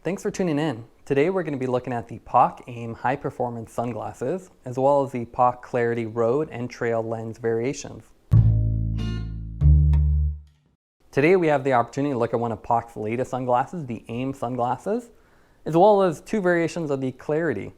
Thanks for tuning in. Today we're going to be looking at the POC AIM high performance sunglasses, as well as the POC Clarity road and trail lens variations. Today we have the opportunity to look at one of POC's latest sunglasses, the AIM sunglasses, as well as two variations of the Clarity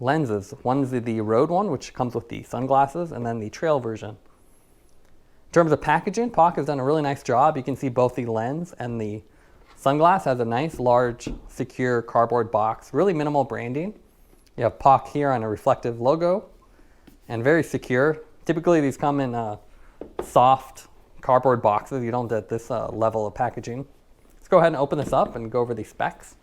lenses. One is the road one, which comes with the sunglasses, and then the trail version. In terms of packaging, POC has done a really nice job. You can see both the lens and the sunglass has a nice, large, secure cardboard box, really minimal branding. You have POC here on a reflective logo and very secure. Typically these come in soft cardboard boxes. You don't get this level of packaging. Let's go ahead and open this up and go over the specs.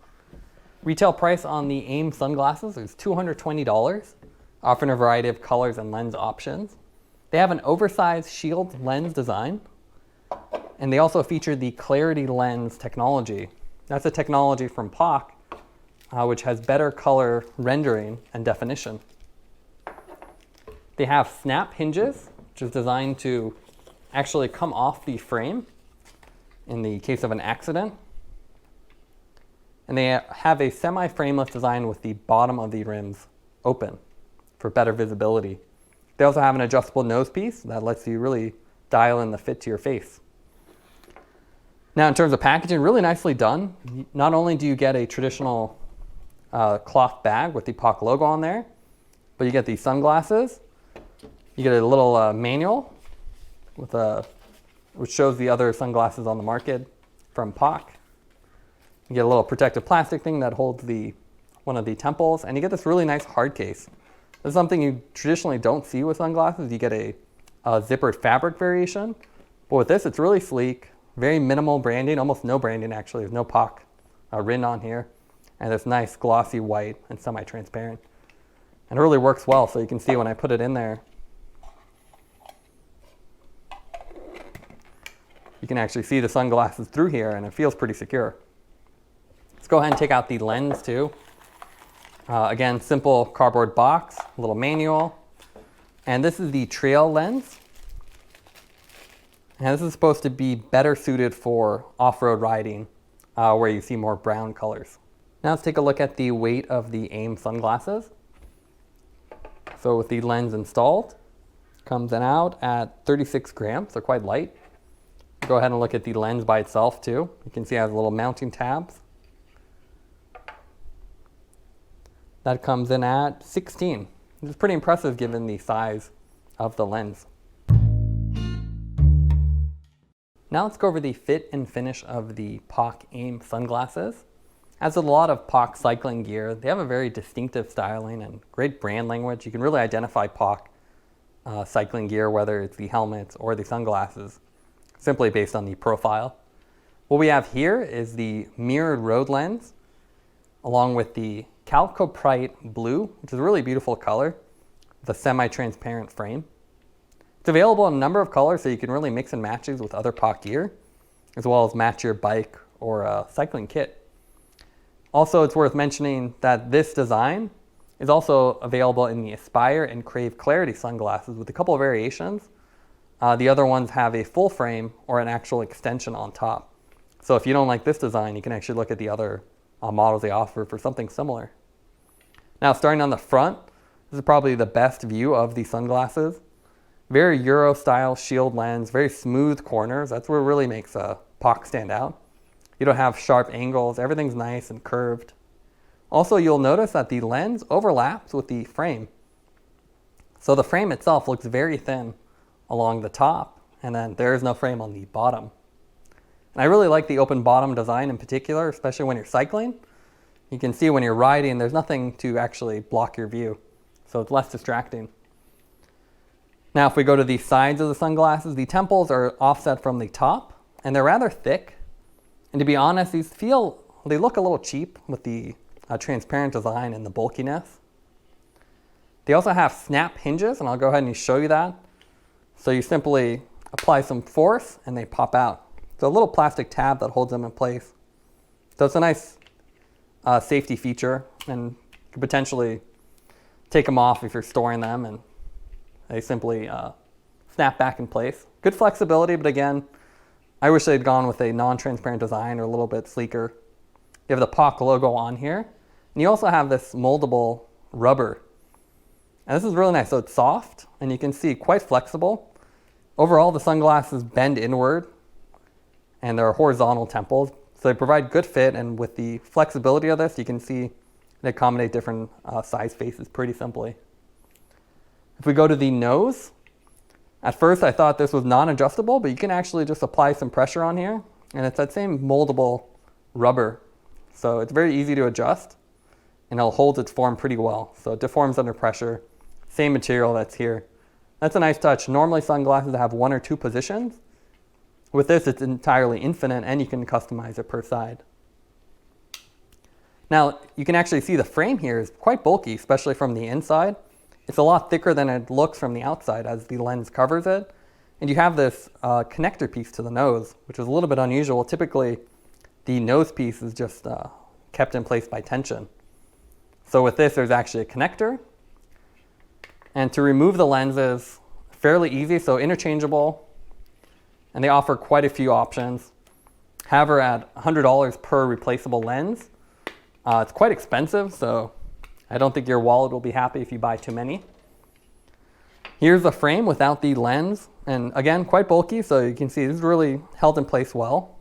Retail price on the AIM sunglasses is $220, offering a variety of colors and lens options. They have an oversized shield lens design, and they also feature the Clarity lens technology. That's a technology from POC, which has better color rendering and definition. They have snap hinges, which is designed to actually come off the frame in the case of an accident. And they have a semi-frameless design with the bottom of the rims open for better visibility. They also have an adjustable nose piece that lets you really dial in the fit to your face. Now, in terms of packaging, really nicely done. Not only do you get a traditional cloth bag with the POC logo on there, but you get these sunglasses. You get a little manual with which shows the other sunglasses on the market from POC. You get a little protective plastic thing that holds one of the temples, and you get this really nice hard case. This is something you traditionally don't see with sunglasses. You get a zippered fabric variation, but with this, it's really sleek. Very minimal branding, almost no branding actually. There's no POC written on here. And it's nice glossy white and semi-transparent. And it really works well, so you can see when I put it in there, you can actually see the sunglasses through here, and it feels pretty secure. Let's go ahead and take out the lens too. Again, simple cardboard box, a little manual. And this is the trail lens. And this is supposed to be better suited for off-road riding, where you see more brown colors. Now let's take a look at the weight of the AIM sunglasses. So with the lens installed, comes out at 36 grams, they're quite light. Go ahead and look at the lens by itself too. You can see it has little mounting tabs. That comes in at 16. This is pretty impressive given the size of the lens. Now let's go over the fit and finish of the POC AIM sunglasses. As with a lot of POC cycling gear, they have a very distinctive styling and great brand language. You can really identify POC cycling gear, whether it's the helmets or the sunglasses, simply based on the profile. What we have here is the mirrored road lens, along with the Kalkopyrit blue, which is a really beautiful color, with a semi-transparent frame. It's available in a number of colors, so you can really mix and match these with other POC gear, as well as match your bike or cycling kit. Also, it's worth mentioning that this design is also available in the Aspire and Crave Clarity sunglasses with a couple of variations. The other ones have a full frame or an actual extension on top. So if you don't like this design, you can actually look at the other models they offer for something similar. Now, starting on the front, this is probably the best view of the sunglasses. Very Euro style shield lens, very smooth corners. That's what really makes POC stand out. You don't have sharp angles, everything's nice and curved. Also, you'll notice that the lens overlaps with the frame. So the frame itself looks very thin along the top, and then there is no frame on the bottom. And I really like the open bottom design in particular, especially when you're cycling. You can see when you're riding, there's nothing to actually block your view, so it's less distracting. Now, if we go to the sides of the sunglasses, the temples are offset from the top, and they're rather thick. And to be honest, they look a little cheap with the transparent design and the bulkiness. They also have snap hinges, and I'll go ahead and show you that. So you simply apply some force, and they pop out. So a little plastic tab that holds them in place. So it's a nice safety feature, and you could potentially take them off if you're storing them, and they simply snap back in place. Good flexibility, but again, I wish they'd gone with a non-transparent design or a little bit sleeker. You have the POC logo on here. And you also have this moldable rubber. And this is really nice. So it's soft, and you can see quite flexible. Overall, the sunglasses bend inward, and there are horizontal temples. So they provide good fit, and with the flexibility of this, you can see they accommodate different size faces pretty simply. If we go to the nose, at first I thought this was non-adjustable, but you can actually just apply some pressure on here, and it's that same moldable rubber. So it's very easy to adjust, and it'll hold its form pretty well. So it deforms under pressure, same material that's here. That's a nice touch. Normally sunglasses have 1 or 2 positions. With this, it's entirely infinite, and you can customize it per side. Now, you can actually see the frame here is quite bulky, especially from the inside. It's a lot thicker than it looks from the outside as the lens covers it. And you have this connector piece to the nose, which is a little bit unusual. Typically, the nose piece is just kept in place by tension. So with this, there's actually a connector. And to remove the lenses, fairly easy, so interchangeable. And they offer quite a few options. However, at $100 per replaceable lens, it's quite expensive, so I don't think your wallet will be happy if you buy too many. Here's the frame without the lens, and again, quite bulky, so you can see this is really held in place well.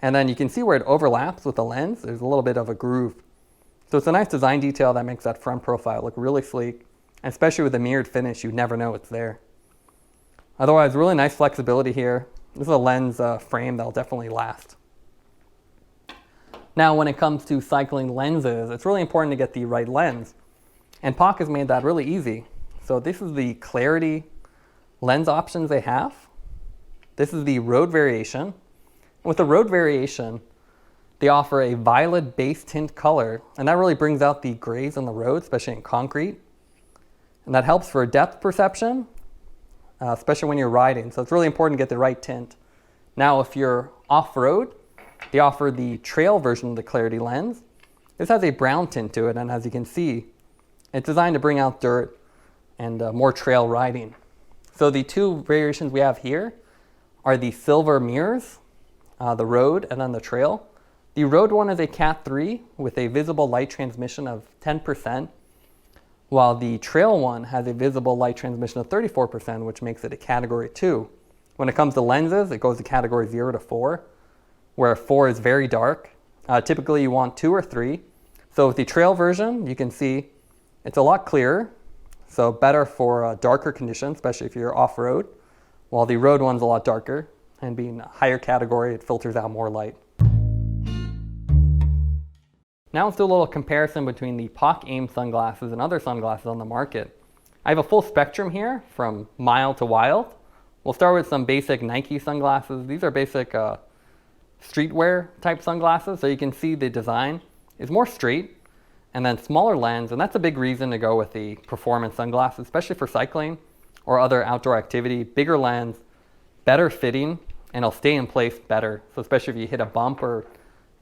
And then you can see where it overlaps with the lens. There's a little bit of a groove. So it's a nice design detail that makes that front profile look really sleek, and especially with the mirrored finish, you never know it's there. Otherwise, really nice flexibility here. This is a lens frame that'll definitely last. Now, when it comes to cycling lenses, it's really important to get the right lens. And POC has made that really easy. So this is the clarity lens options they have. This is the road variation. With the road variation, they offer a violet base tint color, and that really brings out the grays on the road, especially in concrete. And that helps for depth perception, especially when you're riding. So it's really important to get the right tint. Now, if you're off-road, they offer the trail version of the clarity lens. This has a brown tint to it, and as you can see, it's designed to bring out dirt and more trail riding. So the 2 variations we have here are the silver mirrors, the road, and then the trail. The road one is a Cat 3 with a visible light transmission of 10%, while the trail one has a visible light transmission of 34%, which makes it a category 2. When it comes to lenses, it goes to category 0 to 4, where 4 is very dark. Typically you want 2 or 3. So with the trail version, you can see it's a lot clearer, so better for darker conditions, especially if you're off-road, while the road one's a lot darker, and being a higher category, it filters out more light. Now let's do a little comparison between the POC AIM sunglasses and other sunglasses on the market. I have a full spectrum here from mild to wild. We'll start with some basic Nike sunglasses. These are basic streetwear type sunglasses, so you can see the design is more straight and then smaller lens, and that's a big reason to go with the performance sunglasses, especially for cycling or other outdoor activity. Bigger lens, better fitting, and it'll stay in place better. So especially if you hit a bump or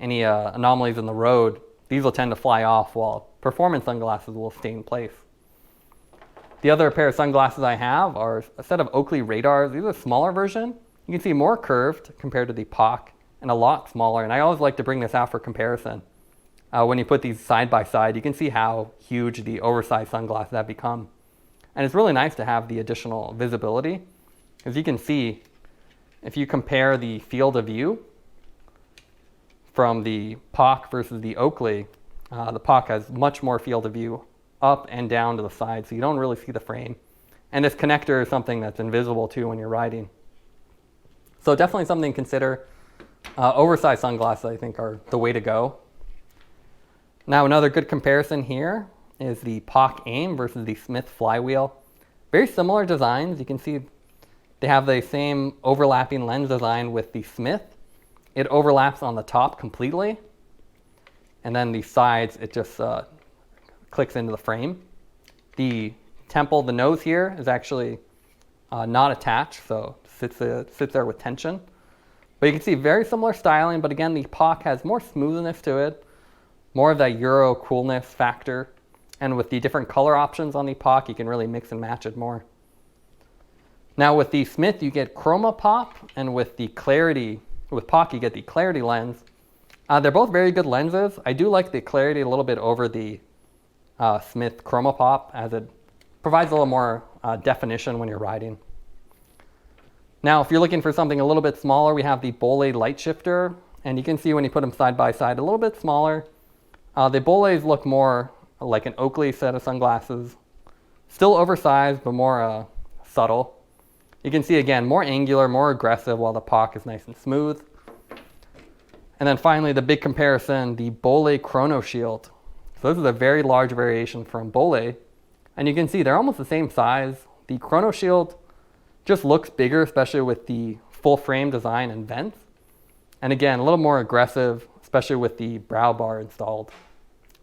any anomalies in the road, these will tend to fly off, while performance sunglasses will stay in place. The other pair of sunglasses I have are a set of Oakley radars. These are a smaller version. You can see more curved compared to the POC and a lot smaller. And I always like to bring this out for comparison. When you put these side by side, you can see how huge the oversized sunglasses have become. And it's really nice to have the additional visibility. As you can see, if you compare the field of view from the POC versus the Oakley, the POC has much more field of view up and down to the side, so you don't really see the frame. And this connector is something that's invisible too when you're riding. So definitely something to consider. Oversized sunglasses, I think, are the way to go. Now another good comparison here is the POC AIM versus the Smith flywheel. Very similar designs. You can see they have the same overlapping lens design with the Smith. It overlaps on the top completely, and then the sides, it just clicks into the frame. The temple, the nose here, is actually not attached, so sits there with tension. But you can see very similar styling, but again, the POC has more smoothness to it, more of that Euro coolness factor. And with the different color options on the POC, you can really mix and match it more. Now with the Smith, you get chroma pop, and with the clarity, with POC, you get the clarity lens. They're both very good lenses. I do like the clarity a little bit over the Smith Chromopop, as it provides a little more definition when you're riding. Now, if you're looking for something a little bit smaller, we have the Bolle light shifter, and you can see when you put them side by side, a little bit smaller. The Bolles look more like an Oakley set of sunglasses. Still oversized, but more subtle. You can see, again, more angular, more aggressive, while the POC is nice and smooth. And then finally, the big comparison, the Bolle Chrono Shield. So this is a very large variation from Bolle. And you can see they're almost the same size. The Chrono Shield just looks bigger, especially with the full frame design and vents. And again, a little more aggressive, especially with the brow bar installed.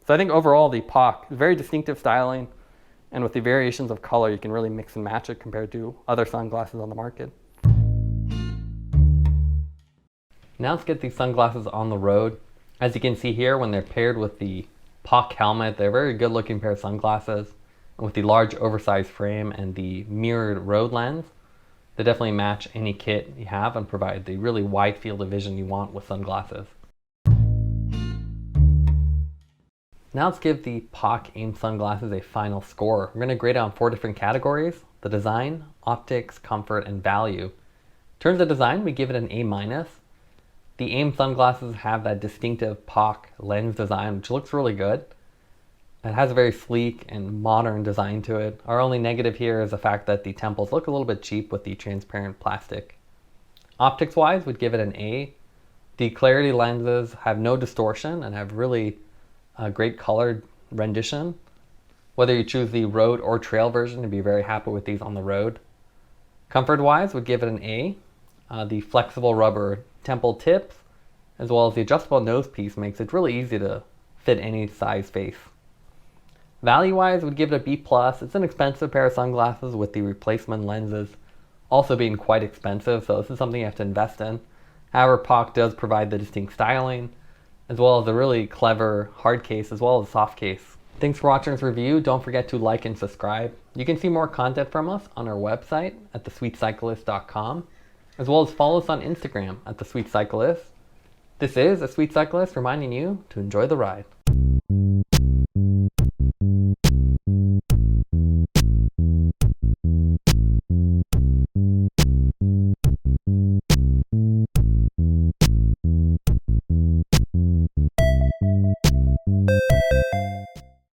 So I think overall the POC is very distinctive styling, and with the variations of color, you can really mix and match it compared to other sunglasses on the market. Now let's get these sunglasses on the road. As you can see here, when they're paired with the POC helmet, they're a very good looking pair of sunglasses. And with the large oversized frame and the mirrored road lens, they definitely match any kit you have and provide the really wide field of vision you want with sunglasses. Now let's give the POC AIM sunglasses a final score. We're going to grade it on 4 different categories: the design, optics, comfort, and value. In terms of design, we give it an A-. The AIM sunglasses have that distinctive POC lens design, which looks really good. It has a very sleek and modern design to it. Our only negative here is the fact that the temples look a little bit cheap with the transparent plastic. Optics-wise, we'd give it an A. The clarity lenses have no distortion and have really great colored rendition. Whether you choose the road or trail version, you'd be very happy with these on the road. Comfort-wise, would give it an A. The flexible rubber temple tips, as well as the adjustable nose piece, makes it really easy to fit any size face. Value-wise, would give it a B+. It's an expensive pair of sunglasses, with the replacement lenses also being quite expensive, so this is something you have to invest in. However, POC does provide the distinct styling, as well as a really clever hard case, as well as soft case. Thanks for watching this review. Don't forget to like and subscribe. You can see more content from us on our website at thesweetcyclist.com, as well as follow us on Instagram at thesweetcyclist. This is A Sweet Cyclist reminding you to enjoy the ride.